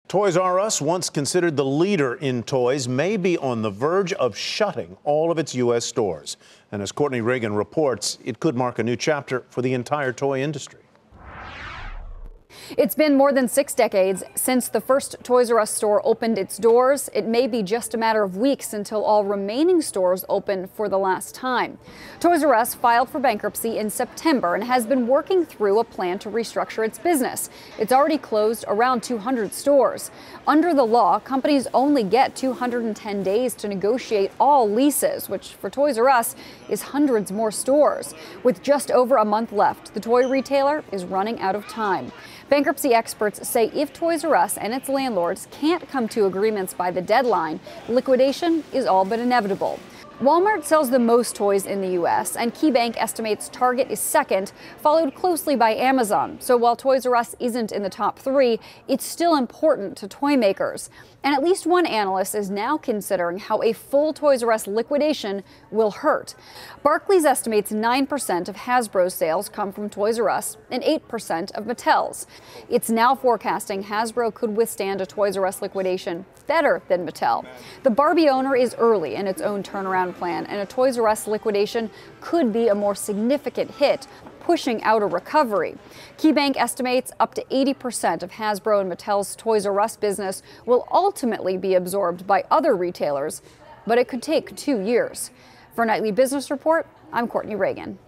Toys R Us, once considered the leader in toys, may be on the verge of shutting all of its U.S. stores. And as Courtney Reagan reports, it could mark a new chapter for the entire toy industry. It's been more than 6 decades since the first Toys R Us store opened its doors. It may be just a matter of weeks until all remaining stores open for the last time. Toys R Us filed for bankruptcy in September and has been working through a plan to restructure its business. It's already closed around 200 stores. Under the law, companies only get 210 days to negotiate all leases, which for Toys R Us is hundreds more stores. With just over a month left, the toy retailer is running out of time. Bankruptcy experts say if Toys R Us and its landlords can't come to agreements by the deadline, liquidation is all but inevitable. Walmart sells the most toys in the U.S., and KeyBank estimates Target is second, followed closely by Amazon. So while Toys R Us isn't in the top 3, it's still important to toy makers. And at least one analyst is now considering how a full Toys R Us liquidation will hurt. Barclays estimates 9% of Hasbro's sales come from Toys R Us and 8% of Mattel's. It's now forecasting Hasbro could withstand a Toys R Us liquidation better than Mattel. The Barbie owner is early in its own turnaround plan, and a Toys R Us liquidation could be a more significant hit, pushing out a recovery. KeyBank estimates up to 80% of Hasbro and Mattel's Toys R Us business will ultimately be absorbed by other retailers, but it could take 2 years. For Nightly Business Report, I'm Courtney Reagan.